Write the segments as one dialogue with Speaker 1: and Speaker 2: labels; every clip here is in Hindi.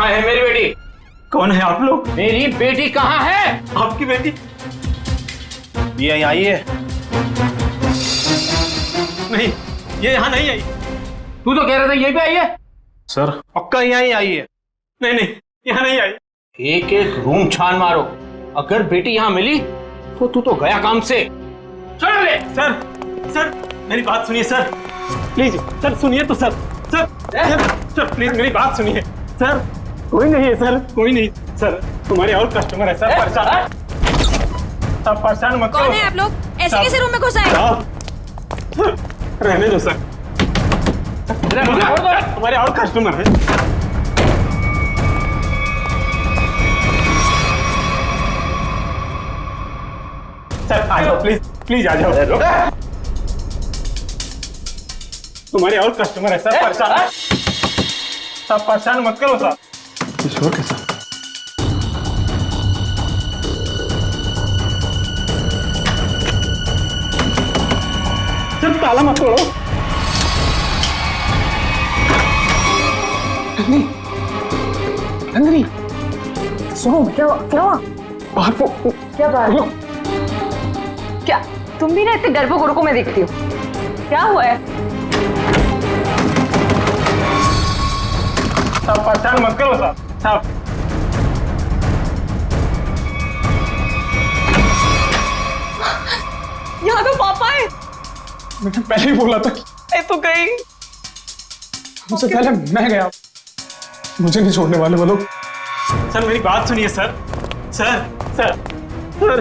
Speaker 1: कहाँ है मेरी बेटी?
Speaker 2: कौन है आप लोग?
Speaker 1: मेरी बेटी कहाँ है?
Speaker 2: आपकी बेटी
Speaker 3: ये यहीं आई है?
Speaker 2: नहीं, ये यहाँ नहीं आई।
Speaker 1: तू तो कह रहा था यहीं पे आई है।
Speaker 3: सर पक्का यहीं आई है?
Speaker 2: नहीं नहीं, यहाँ नहीं आई।
Speaker 1: एक एक रूम छान मारो, अगर बेटी यहाँ मिली तो तू तो गया काम से। चलो ले।
Speaker 2: सर सर मेरी बात सुनिए सर, प्लीज सर सुनिए तो सर। सर सर प्लीज मेरी बात सुनिए सर। कोई नहीं है सर, कोई नहीं सर, तुम्हारे और कस्टमर है सर। परेशान आप परेशान मत करो।
Speaker 4: कौन है आप लोग? ऐसे कैसे रूम में घुस आए?
Speaker 2: रहने दो सर, हमारे और कस्टमर है। सर आ जाओ प्लीज, प्लीज आ जाओ। तुम्हारे और कस्टमर है सर। परेशान सब परेशान मत करो सर। किशोर के साथ सर ताला मत तोड़ो।
Speaker 4: नंदिनी सुनो, क्या हुआ? क्या बात है? क्या तुम भी ना इतने डरपोक में दिखती हो? क्या हुआ है?
Speaker 2: सब परेशान मत करो सर। सब
Speaker 4: यहाँ तो पापा है।
Speaker 2: मैंने पहले ही बोला था कि
Speaker 4: मैं तो गई।
Speaker 2: उससे पहले मैं गया, मुझे नहीं छोड़ने वाले वो लोग। सर मेरी बात सुनिए सर। सर सर सर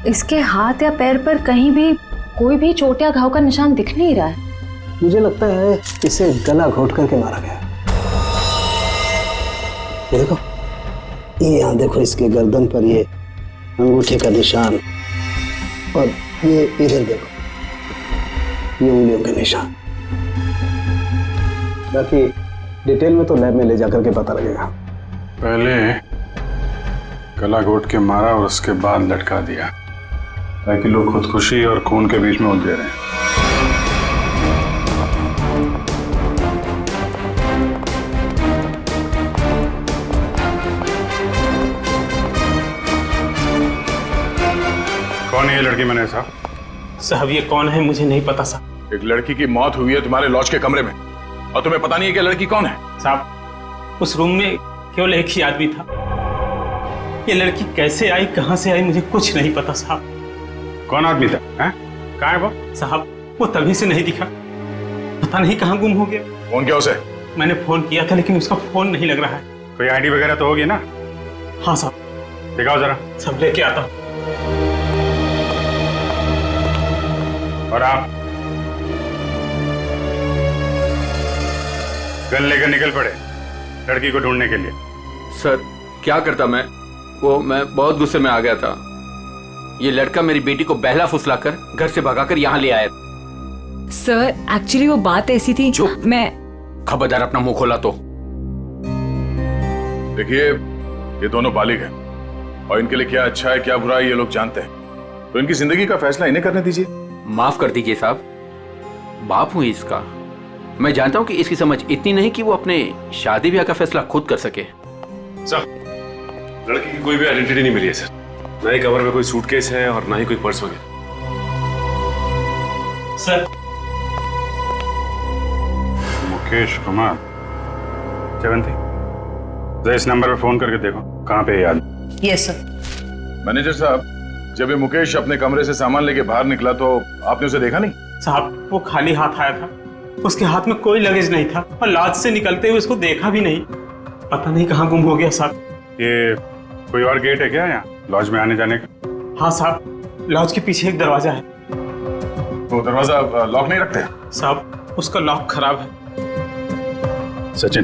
Speaker 4: इसके हाथ या पैर पर कहीं भी कोई भी चोट या घाव का निशान दिख नहीं रहा है।
Speaker 5: मुझे लगता है इसे गला घोट करके मारा गया। ये देखो, ये यहाँ देखो, इसके गर्दन पर ये अंगूठे का निशान, और ये इधर देखो, ये उंगलियों के निशान। बाकी डिटेल में तो लैब में ले जाकर के पता लगेगा।
Speaker 6: पहले गला घोट के मारा और उसके बाद लटका दिया, ताकि लोग खुदकुशी और खून के बीच में उलझे रहे। कौन है ये लड़की मैंने साहब?
Speaker 2: साहब ये कौन है मुझे नहीं पता साहब।
Speaker 7: एक लड़की की मौत हुई है तुम्हारे लॉज के कमरे में, और तुम्हें पता नहीं है कि लड़की कौन है?
Speaker 2: साहब उस रूम में केवल एक ही आदमी था। ये लड़की कैसे आई, कहां से आई, मुझे कुछ नहीं पता साहब।
Speaker 6: कौन आदमी था? कहाँ है वो?
Speaker 2: साहब वो तभी से नहीं दिखा, पता नहीं कहाँ गुम हो गया।
Speaker 7: फोन किया उसे?
Speaker 2: मैंने फोन किया था लेकिन उसका फोन नहीं लग रहा है।
Speaker 6: कोई आईडी वगैरह तो होगी ना?
Speaker 2: हाँ साहब।
Speaker 6: दिखाओ जरा।
Speaker 2: सब लेके आता हूँ।
Speaker 6: और आप गन लेकर निकल पड़े लड़की को ढूंढने के लिए।
Speaker 8: सर क्या करता मैं बहुत गुस्से में आ गया था। ये लड़का मेरी बेटी को बहला फुसलाकर घर से भगाकर यहाँ ले आया।
Speaker 4: सर एक्चुअली वो बात ऐसी थी।
Speaker 8: चुप।
Speaker 4: मैं
Speaker 8: खबरदार अपना मुंह खोला तो।
Speaker 7: देखिए ये दोनों बालिग हैं, और इनके लिए क्या अच्छा है क्या बुरा है ये लोग जानते हैं, तो इनकी जिंदगी का फैसला इन्हें करने दीजिए।
Speaker 8: माफ कर दीजिए साहब, बाप हूं इसका। मैं जानता हूं कि इसकी समझ इतनी नहीं कि वो अपने शादी ब्याह का फैसला खुद कर सके।
Speaker 9: सर लड़की की कोई भी आइडेंटिटी नहीं मिली है सर, ना ही कवर में कोई सूटकेस है और ना ही कोई पर्स वगैरह।
Speaker 2: सर
Speaker 6: मुकेश कुमार जयवंती, जरा इस नंबर पर फोन करके देखो कहाँ पे है याद।
Speaker 10: Yes sir.
Speaker 7: मैनेजर साहब, जब ये मुकेश अपने कमरे से सामान लेके बाहर निकला तो आपने उसे देखा नहीं?
Speaker 2: साहब वो खाली हाथ आया था, उसके हाथ में कोई लगेज नहीं था, और लॉज से निकलते हुए उसको देखा भी नहीं। पता नहीं कहाँ गुम हो गया साहब।
Speaker 6: ये कोई और गेट है क्या यहाँ लॉज में आने जाने का?
Speaker 2: हाँ साहब, लॉज के पीछे एक दरवाजा है।
Speaker 7: तो दरवाजा लॉक नहीं रखते?
Speaker 2: साहब उसका लॉक खराब है।
Speaker 6: सचिन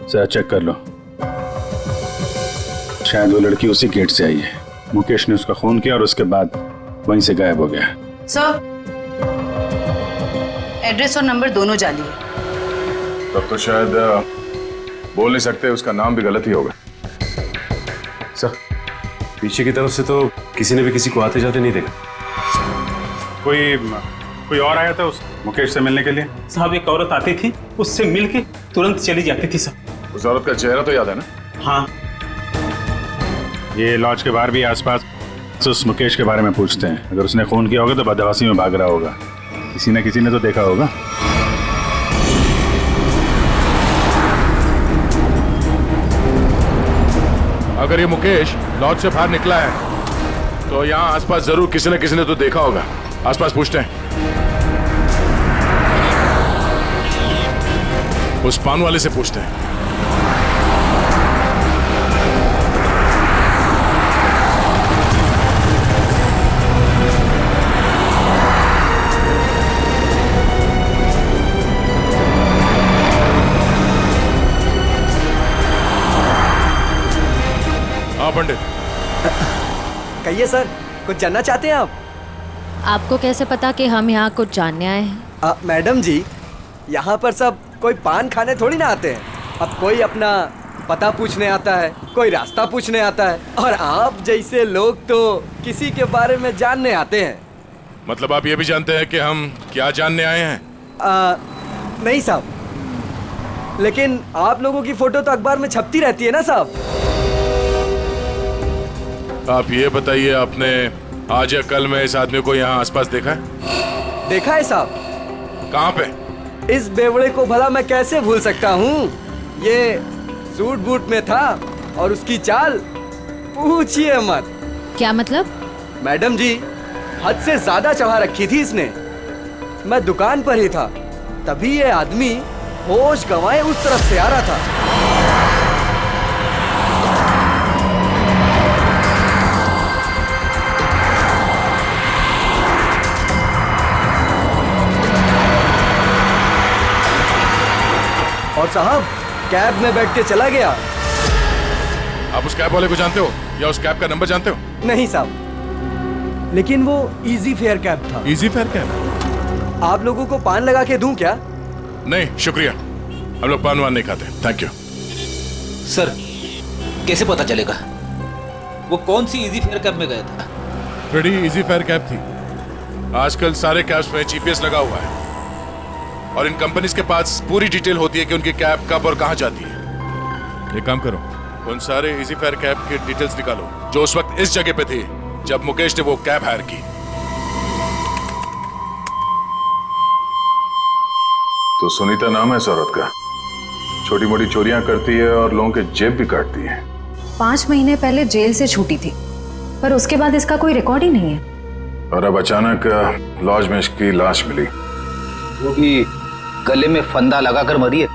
Speaker 6: जरा चेक कर लो, शायद वो लड़की उसी गेट से आई है। मुकेश ने उसका खून किया और उसके बाद वहीं से गायब हो गया।
Speaker 10: सर, एड्रेस और नंबर दोनों जाली है।
Speaker 7: तब तो शायद बोल नहीं सकते, उसका नाम भी गलत ही होगा।
Speaker 9: सर, पीछे की तरफ से तो किसी ने भी किसी को आते जाते नहीं देखा।
Speaker 6: कोई और आया था उस मुकेश से मिलने के लिए?
Speaker 2: साहब, एक औरत आती थी, उससे मिल के तुरंत चली जाती थी साहब।
Speaker 7: उस औरत का चेहरा तो याद है ना?
Speaker 2: हाँ।
Speaker 6: ये लॉज के बाहर भी आसपास उस मुकेश के बारे में पूछते हैं। अगर उसने खून किया होगा तो बदहवासी में भाग रहा होगा। किसी न किसी ने तो देखा होगा।
Speaker 7: अगर ये मुकेश लॉज से बाहर निकला है तो यहाँ आसपास जरूर किसी न किसी ने तो देखा होगा। आसपास पूछते हैं। उस पान वाले से पूछते हैं। हाँ पंडित।
Speaker 11: कहिए सर, कुछ जानना चाहते हैं आप?
Speaker 12: आपको कैसे पता कि हम यहाँ कुछ जानने आए हैं?
Speaker 11: मैडम जी, यहाँ पर सब कोई पान खाने थोड़ी ना आते हैं। अब कोई अपना पता पूछने आता है, कोई रास्ता पूछने आता है, और आप जैसे लोग तो किसी के बारे में जानने आते हैं।
Speaker 7: मतलब आप ये भी जानते हैं कि हम क्या जानने आए हैं?
Speaker 11: नहीं साहब, लेकिन आप लोगों की फोटो तो अखबार में छपती रहती है ना साहब।
Speaker 7: आप ये बताइए, आपने आज या कल में इस आदमी को यहाँ आसपास देखा है?
Speaker 11: देखा है साहब।
Speaker 7: कहाँ पे?
Speaker 11: इस बेवड़े को भला मैं कैसे भूल सकता हूँ। ये सूट बूट में था और उसकी चाल पूछिए मत।
Speaker 12: क्या मतलब?
Speaker 11: मैडम जी, हद से ज्यादा चढ़ा रखी थी इसने। मैं दुकान पर ही था, तभी ये आदमी होश गंवाए उस तरफ से आ रहा था। और साहब कैब में बैठ के चला गया।
Speaker 7: आप उस कैब वाले को जानते हो या उस कैब का नंबर जानते हो?
Speaker 11: नहीं साहब, लेकिन वो इजी फेयर कैब था।
Speaker 7: Easy fair cab?
Speaker 11: आप लोगों को पान लगा के दूं क्या?
Speaker 7: नहीं शुक्रिया, हम लोग पान वान नहीं खाते। Thank you.
Speaker 1: सर, कैसे पता चलेगा वो कौन सी इजी फेयर कैब में गया था?
Speaker 7: बड़ी इजी फेयर कैब थी। आजकल सारे कैब्स में जीपीएस लगा हुआ है और इन कंपनीज के पास पूरी डिटेल होती है कि उनकी कैब कब और कहां जाती है। एक काम करो, उन सारे इजी फेयर कैब के डिटेल्स निकालो जो उस वक्त इस जगह पे थी जब मुकेश ने वो कैब हायर की। तो सुनीता नाम है इस औरत का। छोटी मोटी चोरियां करती है और लोगों के जेब भी काटती है।
Speaker 4: 5 महीने पहले जेल से छूटी थी, पर उसके बाद इसका कोई रिकॉर्ड ही नहीं है।
Speaker 7: और अब अचानक लॉज में इसकी लाश मिली,
Speaker 1: वो भी गले में फंदा लगाकर मरी है।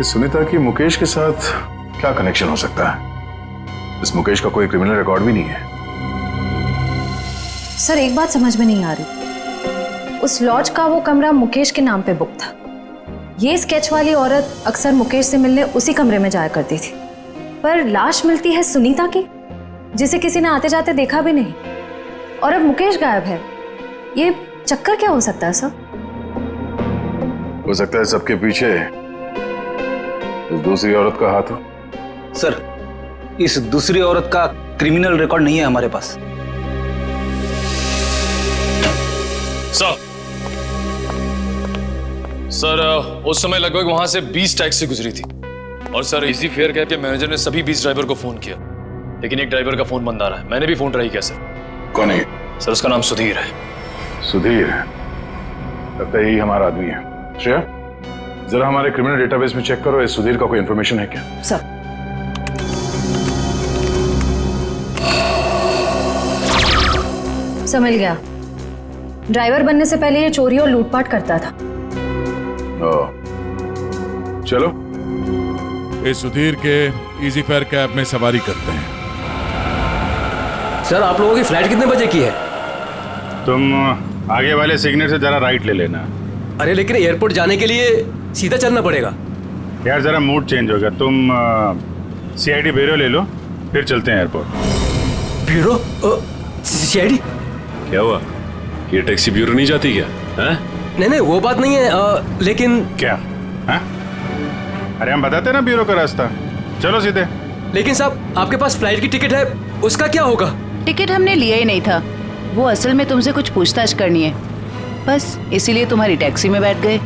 Speaker 7: इस सुनीता की मुकेश के साथ क्या कनेक्शन हो सकता है? इस मुकेश का कोई क्रिमिनल रिकॉर्ड भी नहीं है।
Speaker 4: सर, एक बात समझ में नहीं आ रही। उस लॉज का वो कमरा मुकेश के नाम पे बुक था। ये स्केच वाली औरत अक्सर मुकेश से मिलने उसी कमरे में जाया करती थी, पर लाश मिलती है सुनीता की, जिसे किसी ने आते जाते देखा भी नहीं, और अब मुकेश गायब है। ये चक्कर क्या हो सकता है सर?
Speaker 7: हो सकता है सबके पीछे इस दूसरी औरत का हाथ हो।
Speaker 1: सर, इस दूसरी औरत का क्रिमिनल रिकॉर्ड नहीं है हमारे पास।
Speaker 13: सर, उस समय लगभग वहां से 20 टैक्सी गुजरी थी और सर इजी फेयर कैब के मैनेजर ने सभी 20 ड्राइवर को फोन किया, लेकिन एक ड्राइवर का फोन बंद आ रहा है। मैंने भी फोन ट्राई किया सर।
Speaker 7: कौन है?
Speaker 13: सर, उसका नाम सुधीर है।
Speaker 7: सुधीर? लगता है यही हमारा आदमी है। श्रेया, जरा हमारे क्रिमिनल डेटाबेस में चेक करो, इस सुधीर का कोई इंफॉर्मेशन है क्या?
Speaker 4: सर, मिल गया। ड्राइवर बनने से पहले ये चोरी और लूटपाट करता था।
Speaker 7: चलो इस सुधीर के इजी फेयर कैब में सवारी करते हैं।
Speaker 11: सर, आप लोगों की फ्लाइट कितने बजे की है?
Speaker 6: तुम आगे वाले सिग्नल से जरा राइट ले लेना।
Speaker 11: अरे लेकिन एयरपोर्ट जाने के लिए सीधा चलना पड़ेगा।
Speaker 6: यार जरा मूड चेंज होगा, तुम सीआईडी ब्यूरो ले लो, फिर चलते हैं एयरपोर्ट।
Speaker 11: ब्यूरो? सीआईडी?
Speaker 9: क्या हुआ, ये टैक्सी ब्यूरो नहीं जाती क्या? हैं?
Speaker 11: नहीं वो बात नहीं है, लेकिन
Speaker 6: क्या है? अरे हम बताते ना ब्यूरो का रास्ता, चलो सीधे।
Speaker 11: लेकिन साहब आपके पास फ्लाइट की टिकट है, उसका क्या होगा?
Speaker 10: टिकट हमने लिया ही नहीं था, वो असल में तुमसे कुछ पूछताछ करनी है, बस इसीलिए तुम्हारी टैक्सी में बैठ गए।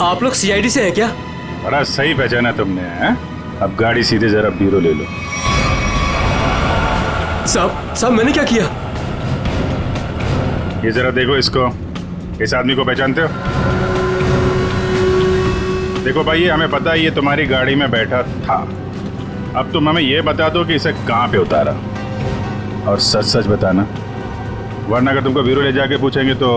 Speaker 11: आप लोग सीआईडी से हैं क्या?
Speaker 6: बड़ा सही पहचाना तुमने, हैं? अब गाड़ी सीधे जरा ब्यूरो ले लो।
Speaker 11: साहब मैंने क्या किया?
Speaker 6: ये जरा देखो इसको, इस आदमी को पहचानते हो? देखो भाई, ये हमें पता है ये तुम्हारी गाड़ी में बैठा था। अब तुम हमें ये बता दो कि इसे कहाँ पे उतारा, और सच सच बताना, वरना अगर तुमको ब्यूरो ले जाके पूछेंगे तो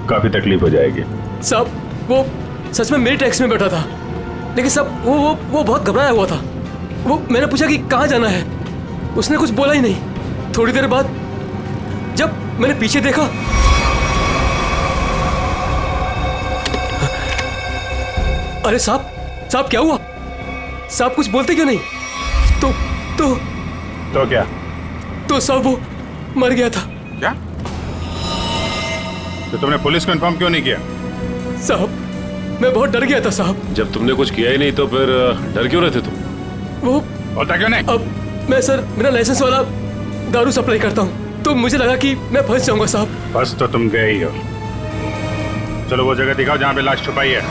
Speaker 6: काफी तकलीफ हो जाएगी।
Speaker 11: साहब वो सच में मेरी टैक्सी में बैठा था, लेकिन साहब वो बहुत घबराया हुआ था। वो मैंने पूछा कि कहाँ जाना है, उसने कुछ बोला ही नहीं। थोड़ी देर बाद जब मैंने पीछे देखा, अरे साहब क्या हुआ? साहब कुछ बोलते क्यों नहीं?
Speaker 6: तो क्या?
Speaker 11: तो साहब वो मर गया था।
Speaker 6: क्या? तो तुमने पुलिस को इन्फॉर्म क्यों नहीं किया?
Speaker 11: साहब मैं बहुत डर गया था साहब।
Speaker 9: जब तुमने कुछ किया ही नहीं तो फिर डर क्यों रहे थे तुम?
Speaker 11: वो
Speaker 6: होता क्यों नहीं?
Speaker 11: अब मैं सर बिना लाइसेंस वाला दारू सप्लाई करता हूँ, तो मुझे लगा कि मैं फंस जाऊंगा साहब।
Speaker 6: बस तो तुम गए ही हो। चलो वो जगह दिखाओ जहाँ पे लाश छुपाई है।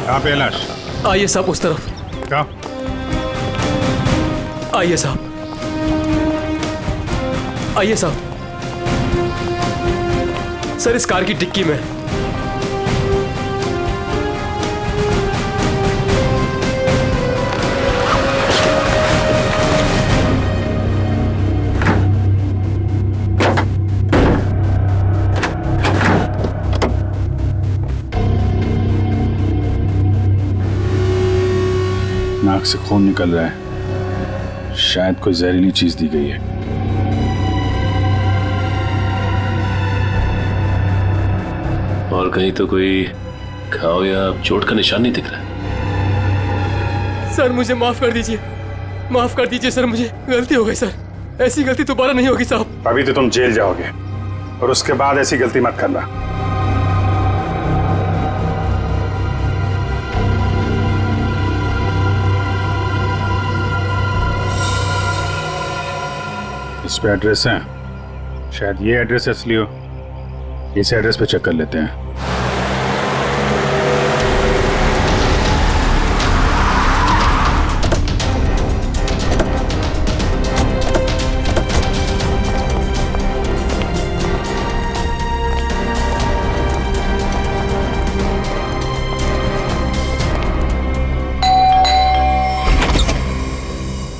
Speaker 6: कहाँ पे है लाश?
Speaker 11: आइए साहब उस तरफ।
Speaker 6: कहाँ?
Speaker 11: आइए साहब, आइए साहब। सर इस कार की डिक्की में।
Speaker 6: नाक से खून निकल रहा है, शायद कोई जहरीली चीज दी गई है।
Speaker 9: और कहीं तो कोई घाव या चोट का निशान नहीं दिख रहा है।
Speaker 11: सर मुझे माफ कर दीजिए, माफ कर दीजिए सर, मुझे गलती हो गई सर, ऐसी गलती दोबारा नहीं होगी साहब।
Speaker 6: अभी तो तुम जेल जाओगे और उसके बाद ऐसी गलती मत करना। इस पे एड्रेस है, शायद ये एड्रेस असली हो। इस एड्रेस पे चेक कर लेते हैं।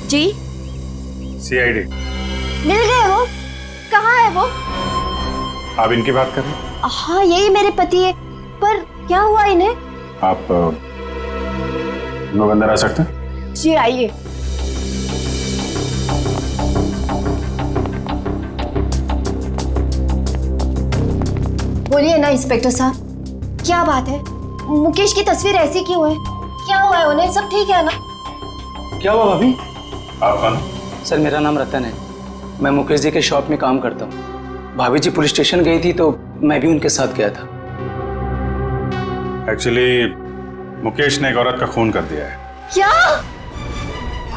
Speaker 14: जी
Speaker 6: सीआईडी
Speaker 14: मिल गए वो? कहाँ है वो?
Speaker 6: आप इनकी बात कर रहे हैं?
Speaker 14: हाँ यही मेरे पति है, पर क्या हुआ इन्हें?
Speaker 6: आप लोग अंदर आ सकते हैं?
Speaker 14: जी आइए। बोलिए ना इंस्पेक्टर साहब, क्या बात है? मुकेश की तस्वीर ऐसी क्यों है? क्या हुआ है उन्हें? सब ठीक है ना?
Speaker 5: क्या हुआ भाभी?
Speaker 6: आप कौन?
Speaker 5: सर मेरा नाम रतन है, मैं मुकेश जी के शॉप में काम करता हूँ। भाभी जी पुलिस स्टेशन गई थी तो मैं भी उनके साथ गया था।
Speaker 6: एक्चुअली मुकेश ने एक औरत का खून कर दिया है।
Speaker 14: क्या?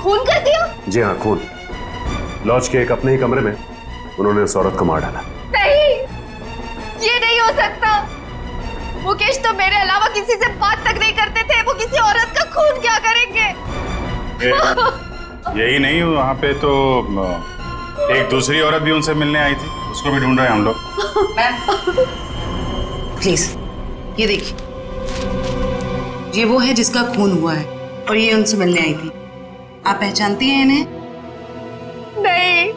Speaker 14: खून कर दिया?
Speaker 9: जी हाँ, खून। लॉज के एक अपने ही कमरे में उन्होंने उस औरत को मार डाला।
Speaker 14: नहीं, ये नहीं हो सकता। मुकेश तो मेरे अलावा किसी से बात तक नहीं करते थे, वो किसी औरत का खून क्या करेंगे?
Speaker 6: यही नहीं, वहाँ पे तो एक दूसरी औरत भी उनसे मिलने आई थी, उसको भी ढूंढ रहे हैं हम लोग।
Speaker 10: प्लीज ये देखिए, ये वो है जिसका खून हुआ है और ये उनसे मिलने आई थी। आप पहचानती हैं इन्हें?
Speaker 14: नहीं,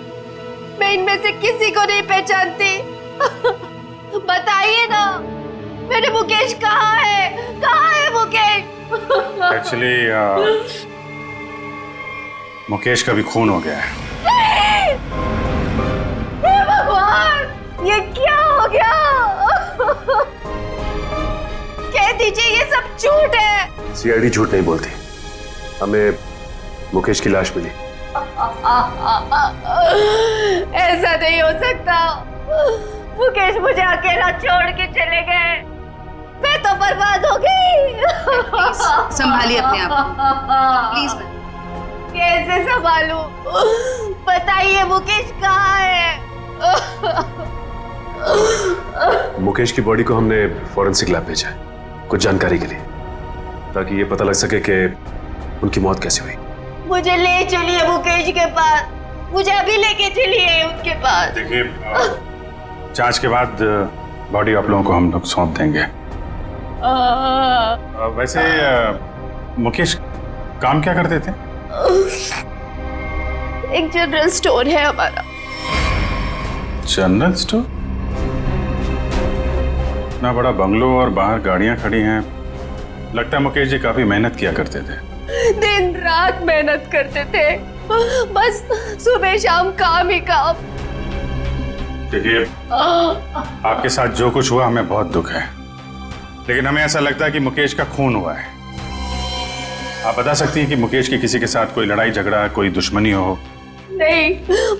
Speaker 14: मैं इनमें से किसी को नहीं पहचानती। बताइए ना, मेरे मुकेश कहाँ है? कहाँ है मुकेश?
Speaker 6: एक्चुअली मुकेश का भी खून हो गया है।
Speaker 14: हे भगवान, ये क्या हो गया? कह दीजिए ये सब झूठ है।
Speaker 9: सीआईडी झूठ नहीं बोलती। हमें मुकेश की लाश मिली।
Speaker 14: ऐसा नहीं हो सकता। मुकेश मुझे अकेला छोड़ के चले गए। मैं तो बर्बाद हो गई।
Speaker 10: संभालिए अपने आप को। प्लीज
Speaker 14: कैसे संभालूं? बताइए मुकेश कहाँ है?
Speaker 9: मुकेश की बॉडी को हमने फॉरेंसिक लैब भेजा है कुछ जानकारी के लिए, ताकि ये पता लग सके कि उनकी मौत कैसे हुई।
Speaker 14: मुझे ले चलिए मुकेश के पास। मुझे अभी लेके चलिए उनके पास।
Speaker 6: देखिए, जांच के बाद बॉडी आप लोगों को हम लोग सौंप देंगे। वैसे मुकेश काम क्या करते थे?
Speaker 14: एक जनरल स्टोर है हमारा।
Speaker 6: General store? इतना बड़ा बंगलो और बाहर गाड़ियां खड़ी हैं। लगता है मुकेश जी काफी मेहनत किया करते थे।
Speaker 14: दिन रात मेहनत करते थे, बस सुबह शाम काम ही काम।
Speaker 6: देखिए, आपके साथ जो कुछ हुआ हमें बहुत दुख है, लेकिन हमें ऐसा लगता है कि मुकेश का खून हुआ है। आप बता सकती हैं कि मुकेश की किसी के साथ कोई लड़ाई झगड़ा, कोई दुश्मनी हो?
Speaker 14: नहीं,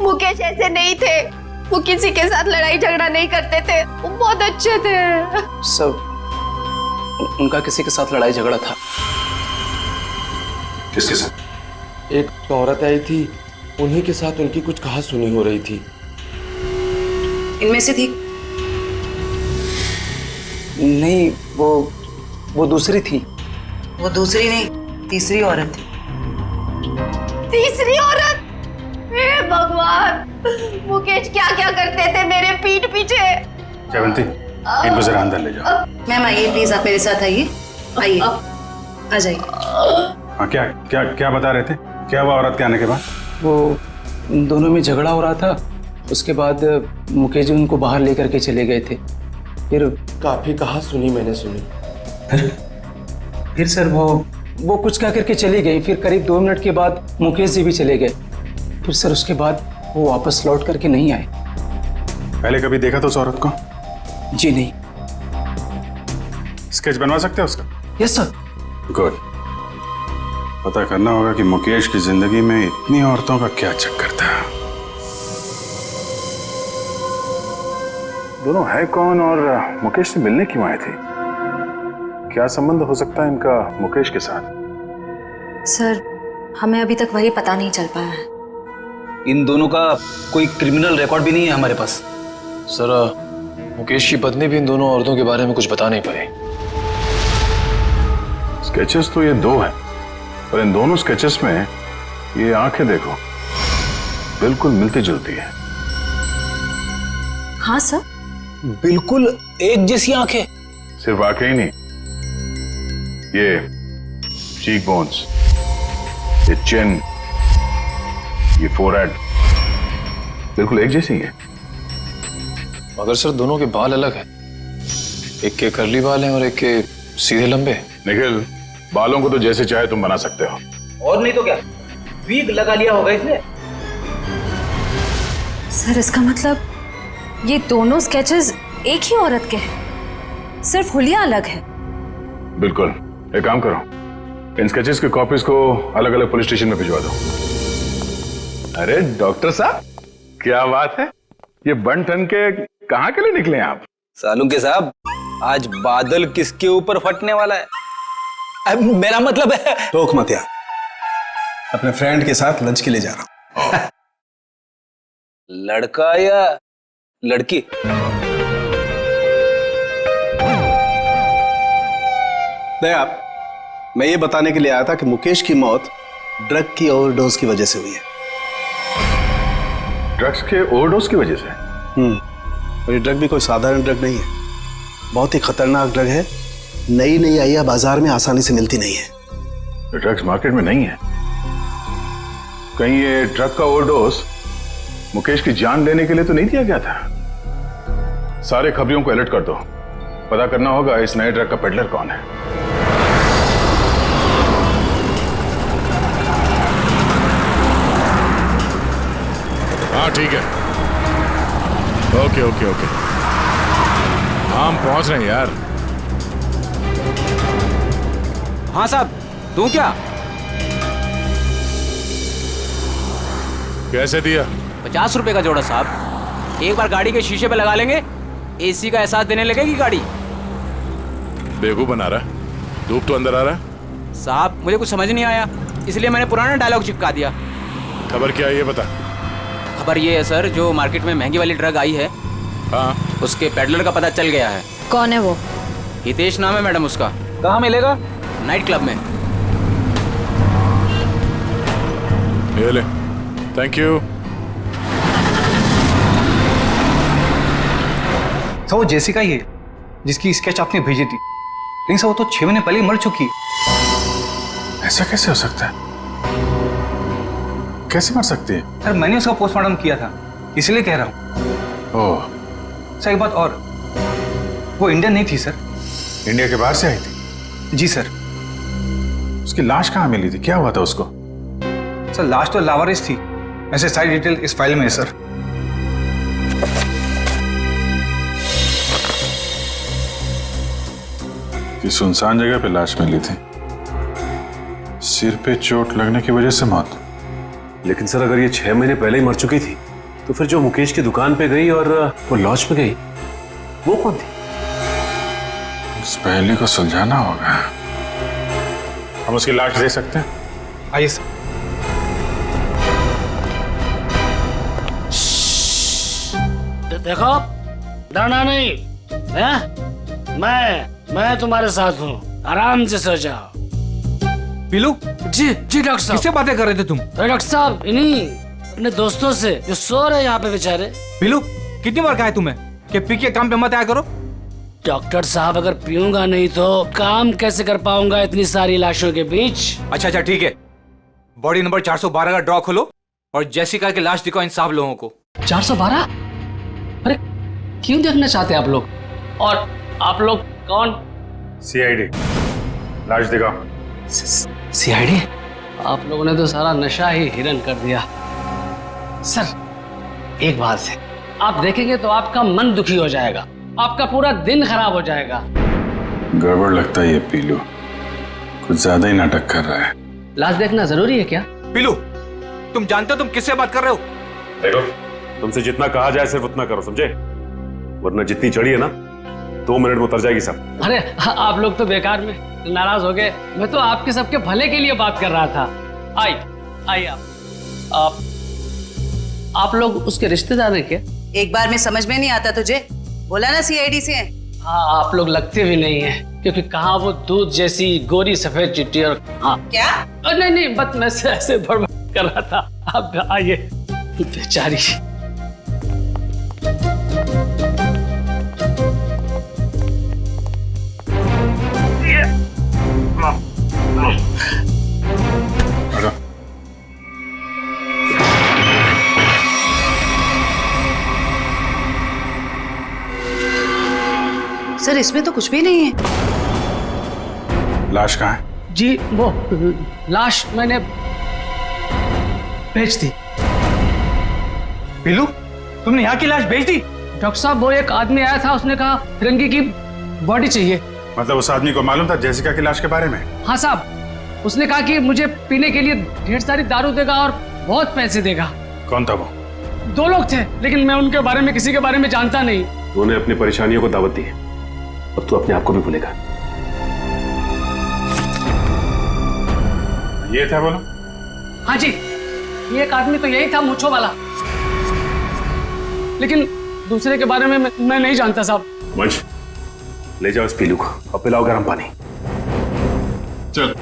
Speaker 14: मुकेश ऐसे नहीं थे। वो किसी के साथ लड़ाई झगड़ा नहीं करते थे। वो बहुत अच्छे थे।
Speaker 5: सब उनका किसी के साथ लड़ाई झगड़ा था।
Speaker 9: किसके साथ?
Speaker 15: एक औरत आई थी, उन्हीं के साथ उनकी कुछ कहा सुनी हो रही थी।
Speaker 10: इनमें से थी?
Speaker 5: नहीं, वो दूसरी थी।
Speaker 10: वो दूसरी नहीं, तीसरी औरत थी।
Speaker 14: तीसरी औरत? हे भगवान, मुकेश क्या क्या करते थे मेरे पीठ पीछे।
Speaker 6: जयवंती, इनको जरा अंदर ले जाओ।
Speaker 10: मैम आइए प्लीज, आप मेरे साथ आइए। आइए, आ जाइए।
Speaker 6: हाँ, क्या क्या क्या बता रहे थे? क्या हुआ औरत के आने के बाद?
Speaker 5: वो दोनों में झगड़ा हो रहा था। उसके बाद मुकेश जी उनको बाहर लेकर के चले गए थे। फिर
Speaker 15: काफी कहा सुनी मैंने सुनी।
Speaker 5: फिर सर वो कुछ कह करके चली गई। फिर करीब 2 मिनट के बाद मुकेश जी भी चले गए। फिर सर उसके बाद वो वापस लौट करके नहीं आए।
Speaker 6: पहले कभी देखा था उस औरत को?
Speaker 5: जी नहीं।
Speaker 6: स्केच बनवा सकते हो उसका?
Speaker 5: Yes sir.
Speaker 6: गुड। पता करना होगा कि मुकेश की जिंदगी में इतनी औरतों का क्या चक्कर था। दोनों है कौन और मुकेश से मिलने क्यों आए थे? क्या संबंध हो सकता है इनका मुकेश के साथ?
Speaker 4: सर, हमें अभी तक वही पता नहीं चल पाया है।
Speaker 5: इन दोनों का कोई क्रिमिनल रिकॉर्ड भी नहीं है हमारे पास।
Speaker 13: सर, मुकेश की पत्नी भी इन दोनों औरतों के बारे में कुछ बता नहीं पाई।
Speaker 6: स्केचेस तो ये 2 हैं, और इन दोनों स्केचेस में ये आंखें देखो, बिल्कुल मिलती जुलती है।
Speaker 4: हाँ सर,
Speaker 5: बिल्कुल एक जैसी आंखें।
Speaker 6: सिर्फ आंखें ही नहीं, ये चीक बोन्स, ये चिन, ये फोरहेड, बिल्कुल एक जैसी है।
Speaker 13: मगर सर, दोनों के बाल अलग हैं। एक के कर्ली बाल हैं और एक के सीधे लंबे।
Speaker 6: निखिल, बालों को तो जैसे चाहे तुम बना सकते हो।
Speaker 5: और नहीं तो क्या, वीग लगा लिया होगा इसने।
Speaker 4: सर, इसका मतलब ये दोनों स्केचेस एक ही औरत के हैं, सिर्फ हुलिया अलग है।
Speaker 6: बिल्कुल। एक काम करो, इन स्केचेस की कॉपीज को अलग अलग पुलिस स्टेशन में भिजवा दो। अरे डॉक्टर साहब, क्या बात है, ये बन ठन के कहाँ के लिए निकले आप?
Speaker 16: सालुंके साहब, आज बादल किसके ऊपर फटने वाला है? मेरा मतलब है।
Speaker 5: टोक मत यार, अपने फ्रेंड के साथ लंच के लिए जा रहा हूं।
Speaker 16: लड़का या लड़की?
Speaker 5: नहीं, आप, मैं ये बताने के लिए आया था कि मुकेश की मौत ड्रग की ओवरडोज की वजह से हुई है।
Speaker 6: ड्रग्स के ओवरडोज की वजह से?
Speaker 5: और ये ड्रग भी कोई साधारण ड्रग नहीं है, बहुत ही खतरनाक ड्रग है। नई नई आई है, बाजार में आसानी से मिलती नहीं है।
Speaker 6: ड्रग्स मार्केट में नहीं है? कहीं ये ड्रग का ओवरडोज मुकेश की जान लेने के लिए तो नहीं दिया गया था? सारे खबरियों को अलर्ट कर दो, पता करना होगा इस नए ड्रग का पेडलर कौन है।
Speaker 7: हाँ ठीक है, ओके ओके ओके, हम पहुंच रहे हैं यार।
Speaker 11: हाँ साहब, दूं क्या?
Speaker 7: कैसे दिया?
Speaker 11: 50 रुपए का जोड़ा साहब। एक बार गाड़ी के शीशे पे लगा लेंगे, एसी का एहसास देने लगेगी गाड़ी।
Speaker 7: बेवकूफ बना रहा है, धूप तो अंदर आ रहा है।
Speaker 11: साहब मुझे कुछ समझ नहीं आया, इसलिए मैंने पुराना डायलॉग चिपका दिया।
Speaker 7: खबर क्या है ये बता।
Speaker 11: खबर ये है सर, जो मार्केट में महंगी वाली ड्रग आई है,
Speaker 7: हाँ,
Speaker 11: उसके पेडलर का पता चल गया है।
Speaker 12: कौन है वो?
Speaker 11: हितेश नाम है मैडम उसका।
Speaker 16: कहाँ मिलेगा?
Speaker 11: नाइट क्लब में।
Speaker 7: ये ले, थैंक यू।
Speaker 16: सर वो जेसिका ही है जिसकी स्केच आपने भेजी थी, लेकिन सर वो तो 6 महीने पहले ही मर चुकी है।
Speaker 6: ऐसा कैसे हो सकता है? कैसे मर सकती है?
Speaker 16: सर मैंने उसका पोस्टमार्टम किया था, इसलिए कह रहा हूँ।
Speaker 6: ओह,
Speaker 16: सर एक बात और, वो इंडियन नहीं थी सर।
Speaker 6: इंडिया के बाहर से आई थी?
Speaker 16: जी सर।
Speaker 6: उसकी लाश कहाँ मिली थी? क्या हुआ था उसको?
Speaker 16: सर लाश तो लावारिस थी, ऐसे सारी डिटेल इस फाइल में है सर।
Speaker 6: कि सुनसान जगह पे लाश मिली थी, सिर पे चोट लगने की वजह से मौत।
Speaker 9: लेकिन सर अगर ये 6 महीने पहले ही मर चुकी थी, तो फिर जो मुकेश की दुकान पे गई और वो लॉज पे गई, वो कौन थी?
Speaker 6: इस पहेली को सुलझाना होगा। हम उसकी लाश दे सकते हैं?
Speaker 16: आइए सर।
Speaker 17: देखो, डरना नहीं है? मैं तुम्हारे साथ हूँ, आराम से सो जाओ।
Speaker 16: पीलू?
Speaker 17: जी डॉक्टर साहब।
Speaker 16: किससे बातें कर रहे थे तुम?
Speaker 17: डॉक्टर साहब इन्हीं अपने दोस्तों से जो सो रहे यहाँ पे बेचारे।
Speaker 16: पीलू कितनी बार कहा है तुम्हें कि पी के काम पे मत आया करो?
Speaker 17: डॉक्टर साहब अगर पीऊंगा नहीं तो काम कैसे कर पाऊंगा इतनी सारी लाशों के बीच?
Speaker 16: अच्छा ठीक है, बॉडी नंबर 412 का ड्रॉ खोलो और जेसिका की लाश दिखाओ इन सब लोगों को।
Speaker 17: 412? अरे क्यों देखना चाहते आप लोग? और आप लोग कौन?
Speaker 6: सीआईडी। लाश दिखाओ।
Speaker 17: सीआईडी? आप लोगों ने तो सारा नशा ही हिरन कर दिया। सर एक बात है, आप देखेंगे तो आपका मन दुखी हो जाएगा, आपका पूरा दिन खराब हो जाएगा।
Speaker 6: गड़बड़ लगता है ये पीलू, कुछ ज्यादा ही नाटक कर रहा है।
Speaker 17: लाश देखना जरूरी है क्या?
Speaker 16: पीलू तुम जानते हो तुम किससे बात कर रहे हो?
Speaker 9: देखो, तुमसे जितना कहा जाए सिर्फ उतना करो, समझे? वरना जितनी चढ़ी है ना 2 मिनट में उतर जाएगी सब।
Speaker 17: अरे आप लोग तो बेकार में नाराज हो गए, मैं तो आपके सबके भले के लिए बात कर रहा था। आई आप लोग उसके रिश्तेदार हैं क्या?
Speaker 10: एक बार में समझ में नहीं आता तुझे? बोला ना सीआईडी से।
Speaker 17: हाँ आप लोग लगते भी नहीं हैं, क्योंकि कहाँ वो दूध जैसी गोरी सफेद चिट्टी और हाँ
Speaker 10: क्या?
Speaker 17: नहीं बस मैं ऐसे बड़बड़ कर रहा था। आप आइए। बेचारी।
Speaker 10: सर इसमें तो कुछ भी नहीं है।
Speaker 6: लाश कहाँ है?
Speaker 17: जी वो लाश मैंने भेज दी।
Speaker 16: पीलू तुमने यहाँ की लाश भेज दी?
Speaker 17: डॉक्टर साहब वो एक आदमी आया था, उसने कहा फिरंगी की बॉडी चाहिए।
Speaker 6: मतलब उस आदमी को मालूम था जेसिका की लाश के बारे में?
Speaker 17: हाँ साहब, उसने कहा कि मुझे पीने के लिए ढेर सारी दारू देगा और बहुत पैसे देगा।
Speaker 6: कौन था वो?
Speaker 17: 2 लोग थे, लेकिन मैं उनके बारे में किसी के बारे में जानता नहीं।
Speaker 9: तूने अपनी परेशानियों को दावत दी है, अब तू अपने आप को भी भूलेगा।
Speaker 6: ये था बोलो?
Speaker 17: हाँ जी, ये एक आदमी तो यही था, मूंछों वाला, लेकिन दूसरे के बारे में मैं नहीं जानता साहब।
Speaker 9: वंश, ले जाओ इस पीलू को और पिलाओ गर्म पानी।
Speaker 6: चल।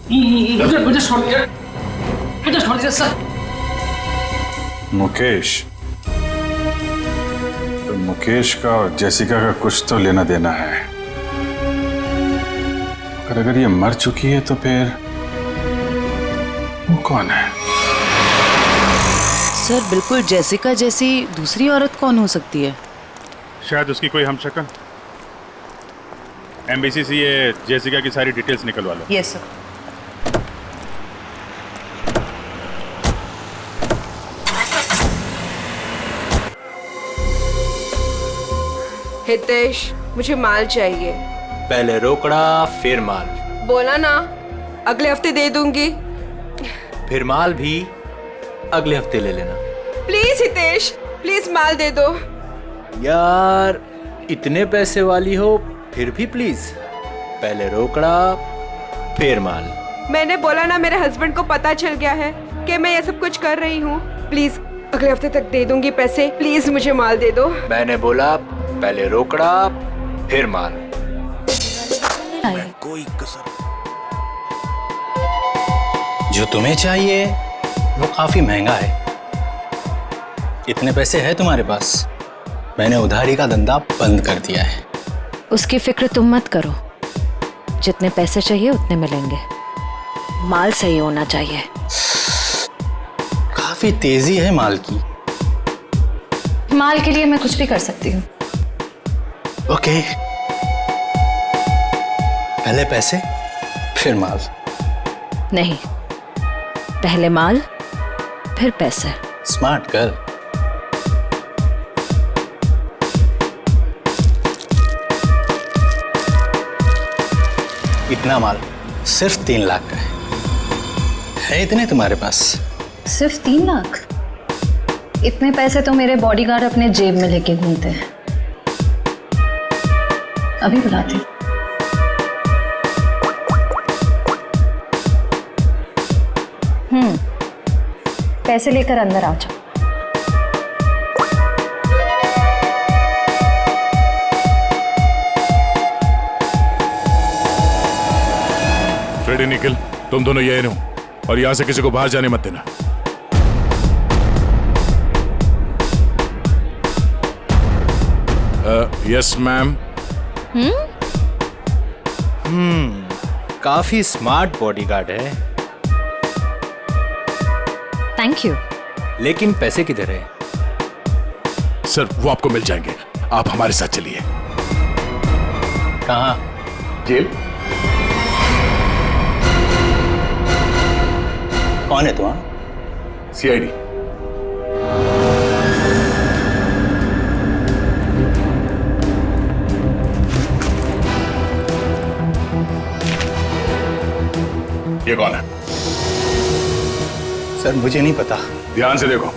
Speaker 17: मुझे छोड़ दीजिए सर।
Speaker 6: मुकेश, तो मुकेश का और जेसिका का कुछ तो लेना देना है। अगर ये मर चुकी है तो फिर वो कौन है?
Speaker 10: सर बिल्कुल जेसिका जैसी दूसरी औरत कौन हो सकती है?
Speaker 6: शायद उसकी कोई हमशक्ल। एमबीसी से ये जेसिका की सारी डिटेल्स निकलवा लो।
Speaker 10: Yes sir.
Speaker 18: हितेश, मुझे माल चाहिए।
Speaker 19: पहले रोकड़ा फिर माल।
Speaker 18: बोला ना, अगले हफ्ते दे दूंगी।
Speaker 19: फिर माल भी अगले हफ्ते ले लेना।
Speaker 18: प्लीज हितेश, प्लीज माल दे दो।
Speaker 19: यार इतने पैसे वाली हो फिर भी प्लीज, पहले रोकड़ा फिर माल।
Speaker 18: मैंने बोला ना, मेरे हस्बैंड को पता चल गया है कि मैं ये सब कुछ कर रही हूँ। प्लीज अगले हफ्ते तक दे दूंगी पैसे। प्लीज मुझे माल दे दो।
Speaker 19: मैंने बोला पहले रोकड़ा फिर माल।
Speaker 16: कोई कसर जो तुम्हें चाहिए वो काफी महंगा है। इतने पैसे है तुम्हारे पास? मैंने उधारी का धंधा बंद कर दिया है।
Speaker 12: उसकी फिक्र तुम मत करो, जितने पैसे चाहिए उतने मिलेंगे। माल सही होना चाहिए।
Speaker 16: काफी तेजी है माल की।
Speaker 4: माल के लिए मैं कुछ भी कर सकती हूँ।
Speaker 16: ओके, पहले पैसे फिर माल।
Speaker 12: नहीं, पहले माल फिर पैसे।
Speaker 16: Smart girl. इतना माल सिर्फ 3 लाख का है इतने तुम्हारे पास?
Speaker 4: सिर्फ 3 लाख? इतने पैसे तो मेरे बॉडीगार्ड अपने जेब में लेके घूमते हैं। अभी बुलाती। पैसे लेकर अंदर आ जाओ।
Speaker 7: फ्रेडी निकल, तुम दोनों यही रहो और यहां से किसी को बाहर जाने मत देना। Yes ma'am.
Speaker 19: काफी स्मार्ट बॉडीगार्ड है।
Speaker 12: Thank you.
Speaker 19: लेकिन पैसे किधर है?
Speaker 7: सर वो आपको मिल जाएंगे, आप हमारे साथ चलिए।
Speaker 16: कहाँ?
Speaker 7: जेल।
Speaker 16: कौन है तुम?
Speaker 7: सीआईडी। ये कौन है?
Speaker 16: सर मुझे नहीं पता।
Speaker 7: ध्यान से देखो,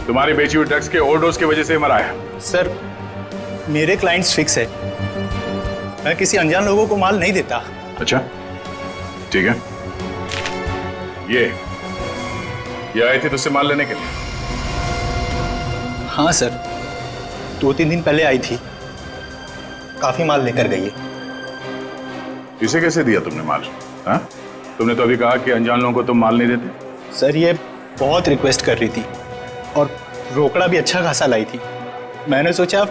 Speaker 7: तुम्हारी बेची हुई ड्रग्स के ओवरडोज की वजह से मरा है।
Speaker 16: सर मेरे क्लाइंट्स फिक्स है, मैं किसी अनजान लोगों को माल नहीं देता।
Speaker 7: अच्छा ठीक है। ये आए थे तुझसे माल लेने के लिए?
Speaker 16: हाँ सर, 2-3 दिन पहले आई थी, काफी माल लेकर गई है।
Speaker 7: इसे कैसे दिया तुमने माल? हाँ, तुमने तो अभी कहा कि अनजान लोगों को तुम माल नहीं देते।
Speaker 16: सर ये बहुत रिक्वेस्ट कर रही थी और रोकड़ा भी अच्छा खासा लाई थी। मैंने सोचा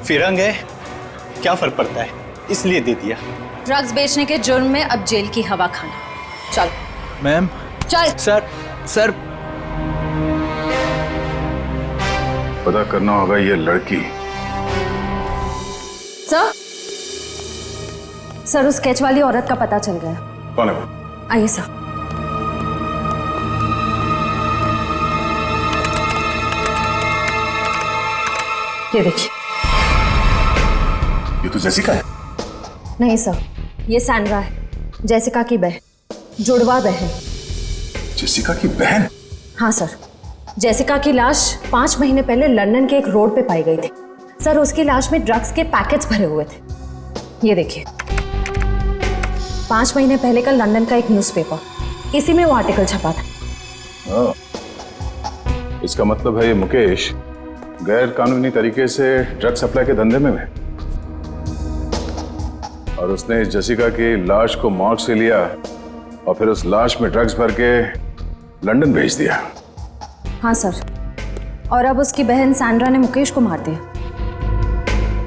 Speaker 16: फिरंग है, क्या फर्क पड़ता है, इसलिए दे दिया।
Speaker 4: ड्रग्स बेचने के जुर्म में अब जेल की हवा खाना। चल
Speaker 19: मैम।
Speaker 4: चल।
Speaker 19: सर
Speaker 7: पता करना होगा ये लड़की।
Speaker 4: सर उस स्केच वाली औरत का पता चल गया।
Speaker 7: कौन है वो?
Speaker 4: आइए सर। ये देखिए।
Speaker 7: ये तो जेसिका है।
Speaker 4: नहीं सर, ये सैंड्रा है, जेसिका की बहन, जुड़वा बहन।
Speaker 7: जेसिका की बहन?
Speaker 4: हाँ सर, जेसिका की लाश 5 महीने पहले लंदन के एक रोड पे पाई गई थी। सर उसकी लाश में ड्रग्स के पैकेट्स भरे हुए थे। ये देखिए, 5 महीने पहले का लंदन का एक न्यूज़पेपर, इसी में वो आर्टिकल छपा था।
Speaker 7: इसका मतलब है ये मुकेश गैर कानूनी तरीके से ड्रग सप्लाई के धंधे में है और उसने इस जेसिका की लाश को मॉर्ग से लिया और फिर उस लाश में ड्रग्स भर के लंदन भेज दिया।
Speaker 4: हाँ सर, और अब उसकी बहन सैंड्रा ने मुकेश को मार दिया।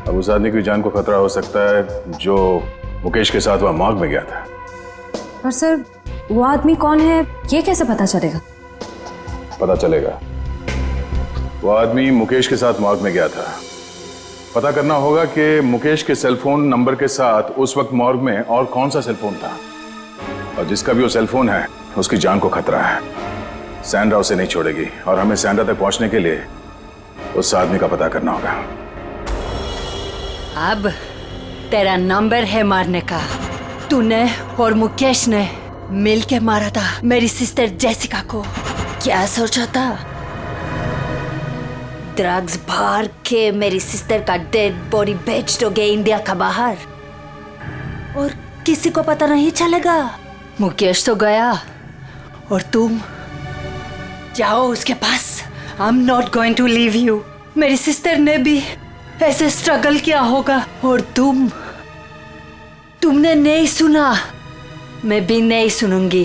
Speaker 7: अब उस आदमी की जान को खतरा हो सकता है जो मुकेश के साथ वहां मॉर्ग में गया था।
Speaker 4: पर सर वो आदमी कौन है ये कैसे पता चलेगा?
Speaker 7: पता चलेगा। वो आदमी मुकेश के साथ मॉर्ग में गया था। पता करना होगा कि मुकेश के सेलफोन नंबर के साथ उस वक्त मॉर्ग में और कौन सा सेलफोन था, और जिसका भी वो सेलफोन है उसकी जान को खतरा है। सैंड्रा उसे नहीं छोड़ेगी और हमें सैंड्रा तक पहुंचने के लिए उस आदमी का पता करना होगा।
Speaker 12: अब तेरा नंबर है मारने का। तूने और मुकेश ने मिलके मारा था मेरी सिस्टर जेसिका को। क्या सोचा था? ड्रग्स भर के मेरी सिस्टर का डेड बॉडी बेच दोगे इंडिया का बाहर और किसी को पता नहीं चलेगा। मुकेश तो गया और तुम जाओ उसके पास। I am not going to leave you. मेरी सिस्टर ने भी ऐसे स्ट्रगल किया होगा और तुमने नहीं सुना, मैं भी नहीं सुनूंगी।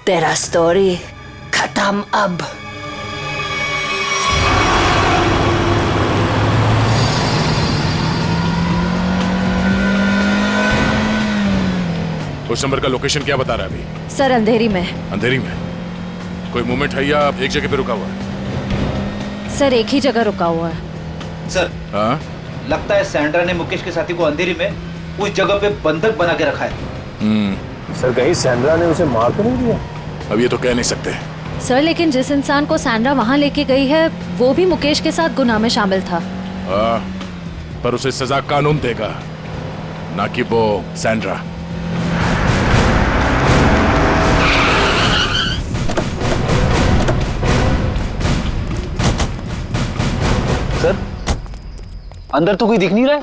Speaker 12: तेरा स्टोरी खत्म अब।
Speaker 7: उस नंबर का लोकेशन क्या बता रहा है अभी?
Speaker 4: सर अंधेरी में।
Speaker 7: अंधेरी में? कोई मूवमेंट है या एक जगह पे रुका हुआ है?
Speaker 4: सर एक ही जगह रुका हुआ है।
Speaker 19: सर
Speaker 7: हाँ?
Speaker 19: लगता है सैंड्रा ने मुकेश के साथी को अंधेरी में उस जगह पे बंधक बना के रखा है।
Speaker 9: सर कहीं सैंड्रा ने उसे मार तो नहीं दिया?
Speaker 7: अब ये तो कह नहीं सकते।
Speaker 4: सर लेकिन जिस इंसान को सैंड्रा वहां लेके गई है वो भी मुकेश के साथ गुनाह में शामिल था।
Speaker 7: पर उसे सजा कानून देगा, ना कि वो सैंड्रा।
Speaker 19: सर अंदर तो कोई दिख नहीं रहा है।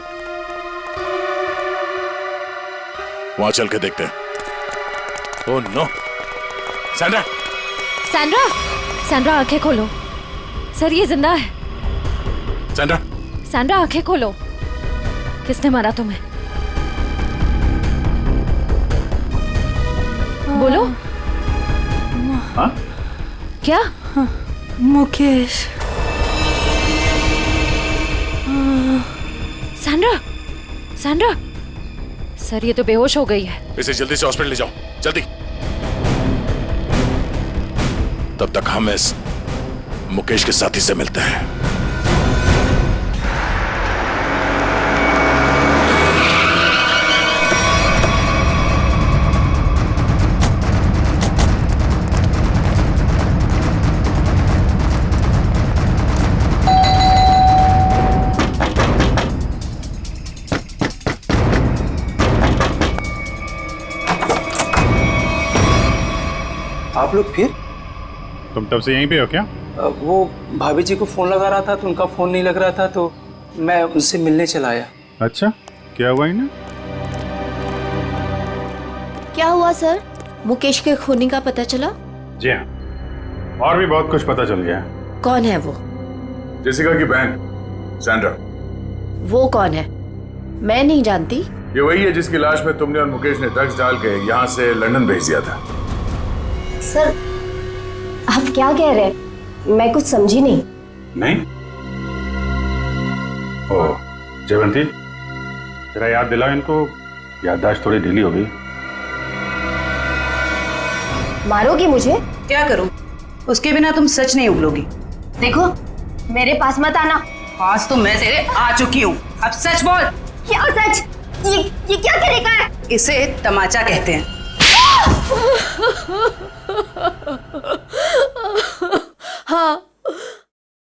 Speaker 7: वहां चल के देखते हैं। Oh no! Sandra!
Speaker 4: Sandra! Sandra आंखें खोलो। सर ये जिंदा है।
Speaker 7: सैंड्रा!
Speaker 4: सैंड्रा आंखें खोलो। किसने मारा तुम्हें? बोलो।
Speaker 6: हाँ?
Speaker 4: क्या?
Speaker 12: मुकेश।
Speaker 4: सैंड्रा! सैंड्रा! सर ये तो बेहोश हो गई है।
Speaker 7: इसे जल्दी से हॉस्पिटल ले जाओ, जल्दी। तब तक हम इस मुकेश के साथी से मिलते हैं।
Speaker 19: आप लोग फिर?
Speaker 6: तुम तब से यहीं पे हो क्या?
Speaker 19: वो भाभी जी को फोन लगा रहा था तो उनका फोन नहीं लग रहा था तो मैं उनसे मिलने चला आया।
Speaker 6: अच्छा, क्या हुआ इन्हें?
Speaker 14: क्या हुआ सर? मुकेश के खूनी का पता चला?
Speaker 6: जी हाँ, और भी बहुत कुछ पता चल गया।
Speaker 14: कौन है वो?
Speaker 7: जेसिका की बहन सैंड्रा।
Speaker 14: वो कौन है? मैं नहीं जानती।
Speaker 7: ये वही है जिसकी लाश में तुमने और मुकेश ने ड्रग्स डाल के यहाँ से लंदन भेज दिया था।
Speaker 20: सर आप क्या कह रहे हैं? मैं कुछ समझी नहीं।
Speaker 6: नहीं? ओह जयवंती, जरा याद दिलाओ इनको, याददाश्त थोड़ी ढीली हो गई।
Speaker 20: मारोगी मुझे?
Speaker 10: क्या करूं? उसके बिना तुम सच नहीं उगलोगी।
Speaker 20: देखो मेरे पास मत आना।
Speaker 10: आज तो मैं तेरे आ चुकी हूँ, अब सच बोल।
Speaker 20: क्या सच? ये क्या तरीका है?
Speaker 10: इसे तमाचा कहते हैं।
Speaker 14: हाँ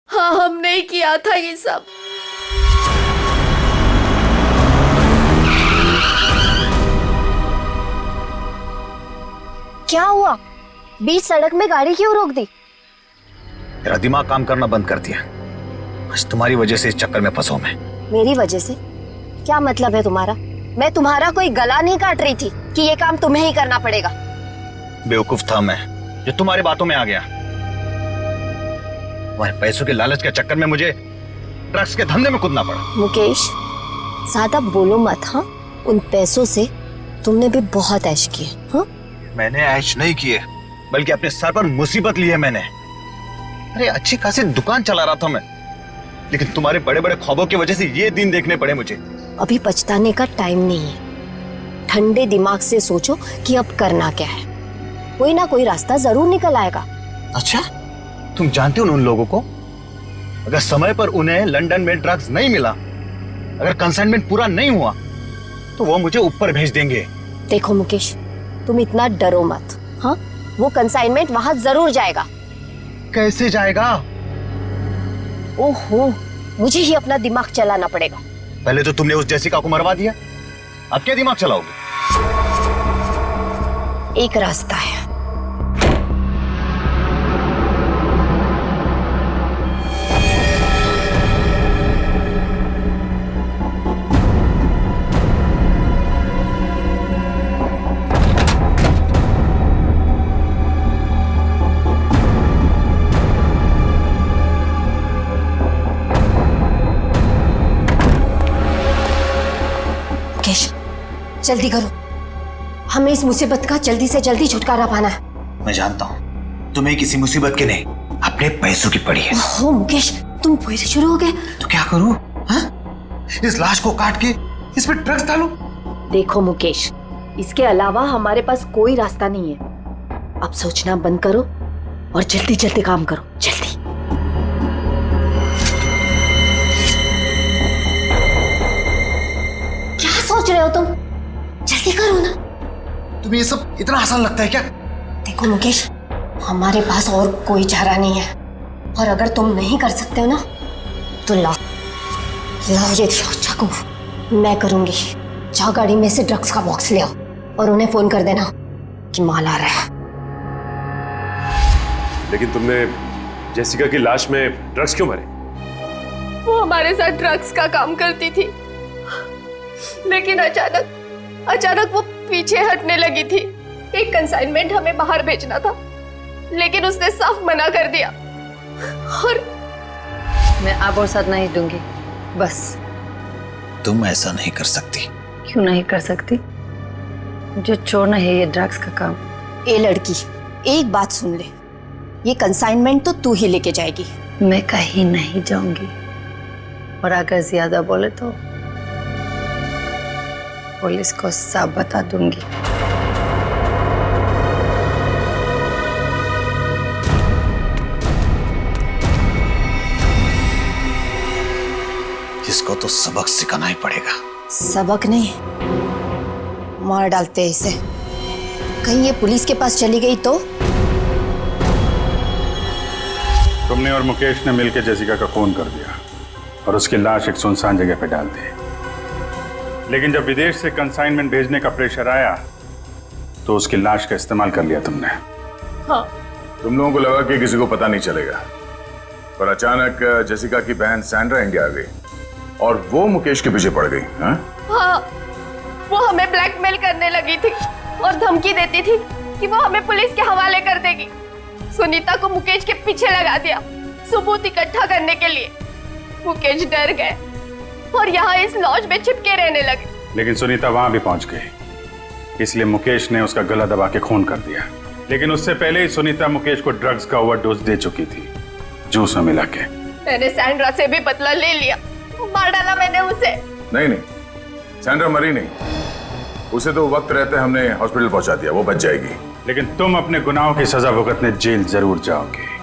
Speaker 14: हाँ हमने ही किया था ये सब।
Speaker 20: क्या हुआ? बीच सड़क में गाड़ी क्यों रोक दी?
Speaker 16: मेरा दिमाग काम करना बंद कर दिया। आज तुम्हारी वजह से इस चक्कर में फंसा मैं।
Speaker 20: मेरी वजह से? क्या मतलब है तुम्हारा? मैं तुम्हारा कोई गला नहीं काट रही थी कि ये काम तुम्हें ही करना पड़ेगा।
Speaker 16: बेवकूफ था मैं जो तुम्हारी बातों में आ गया। तुम्हारे पैसों के लालच के चक्कर में मुझे ड्रग्स के धंधे में कूदना पड़ा।
Speaker 20: मुकेश ज्यादा बोलो मत। हाँ, उन पैसों से तुमने भी बहुत ऐश किए। हाँ,
Speaker 16: मैंने ऐश नहीं किए, बल्कि अपने सर पर मुसीबत ली है मैंने। अरे अच्छी खासी दुकान चला रहा था मैं, लेकिन तुम्हारे बड़े बड़े ख्वाबों की वजह से ये दिन देखने पड़े मुझे।
Speaker 20: अभी पछताने का टाइम नहीं है। ठंडे दिमाग से सोचो कि अब करना क्या है। कोई ना कोई रास्ता जरूर निकल आएगा।
Speaker 16: अच्छा, तुम जानते हो उन लोगों को? अगर समय पर उन्हें लंदन में ड्रग्स नहीं मिला, अगर कंसाइनमेंट पूरा नहीं हुआ, तो वो मुझे ऊपर भेज देंगे।
Speaker 20: देखो मुकेश, तुम इतना डरो मत। हाँ, वो कंसाइनमेंट वहां जरूर जाएगा।
Speaker 16: कैसे जाएगा?
Speaker 20: ओहो, मुझे ही अपना दिमाग चलाना पड़ेगा।
Speaker 21: पहले तो तुमने उस जेसिका को मरवा दिया, अब क्या दिमाग चलाओगे?
Speaker 20: एक रास्ता है। मुकेश, जल्दी करो, हमें इस मुसीबत का जल्दी से जल्दी छुटकारा पाना है।
Speaker 21: मैं जानता हूं तुम्हें किसी मुसीबत की नहीं, अपने पैसों की पड़ी है।
Speaker 20: ओह मुकेश, तुम फिर से शुरू हो गए।
Speaker 21: तो क्या करूं? हाँ? इस लाश को काट के इस पे ड्रग्स डालूं?
Speaker 20: देखो मुकेश, इसके अलावा हमारे पास कोई रास्ता नहीं है। अब सोचना बंद करो और जल्दी जल्दी काम करो, जल्दी। क्या सोच रहे हो तुम? जल्दी करो ना।
Speaker 21: तुम्हें ये सब इतना आसान लगता है क्या?
Speaker 20: देखो मुकेश, हमारे पास और कोई चारा नहीं है, और अगर तुम नहीं कर सकते हो ना तो लाओ ये चाकू, मैं करूंगी। जाओ गाड़ी में से ड्रग्स का बॉक्स ले आओ और उन्हें फोन कर देना कि माल आ रहा है।
Speaker 9: लेकिन तुमने जेसिका की लाश में ड्रग्स क्यों भरे?
Speaker 14: वो हमारे साथ ड्रग्स का काम करती थी, लेकिन अचानक वो पीछे हटने लगी थी। एक कंसाइनमेंट हमें बाहर भेजना था, लेकिन उसने साफ मना कर दिया। और
Speaker 12: मैं अब और साथ नहीं दूंगी, बस।
Speaker 21: तुम ऐसा नहीं कर सकती।
Speaker 12: क्यों नहीं कर सकती? मुझे छोड़ना है ये ड्रग्स का काम।
Speaker 20: ए लड़की, एक बात सुन ले, ये कंसाइनमेंट तो तू ही लेके जाएगी।
Speaker 12: मैं कहीं नहीं जाऊंगी, और अगर ज्यादा बोले तो पुलिस को सब बता दूंगी।
Speaker 21: इसको तो सबक सिखाना ही पड़ेगा।
Speaker 20: सबक नहीं, मार डालते हैं इसे। कहीं ये पुलिस के पास चली गई तो?
Speaker 6: तुमने और मुकेश ने मिलकर जेसिका का खून कर दिया और उसकी लाश एक सुनसान जगह पे डाल दी। लेकिन जब विदेश से कंसाइनमेंट भेजने का प्रेशर आया तो उसकी लाश का इस्तेमाल कर लिया तुमने।
Speaker 14: हाँ।
Speaker 7: तुम लोगों को लगा कि किसी को पता नहीं चलेगा, पर अचानक जेसिका की बहन सैंड्रा इंडिया आ गई और वो मुकेश के पीछे पड़ गई।
Speaker 14: हाँ, वो हमें ब्लैकमेल करने लगी थी और धमकी देती थी कि वो हमें पुलिस के हवाले कर देगी। सुनीता को मुकेश के पीछे लगा दिया सबूत इकट्ठा करने के लिए। मुकेश डर गए और यहाँ इस लॉज में चिपके रहने लगे।
Speaker 6: लेकिन सुनीता वहां भी पहुंच गई, इसलिए मुकेश ने उसका गला दबा के खून कर दिया। लेकिन उससे पहले ही सुनीता मुकेश को ड्रग्स का ओवरडोज दे चुकी थी, जूस में मिला के।
Speaker 14: मैंने सैंड्रा से भी बदला ले लिया, मार डाला मैंने उसे।
Speaker 7: नहीं, सैंड्रा मरी नहीं, उसे तो वक्त रहते हमने हॉस्पिटल पहुंचा दिया, वो बच जाएगी।
Speaker 6: लेकिन तुम अपने गुनाहों की सजा भुगतने जेल जरूर जाओगे।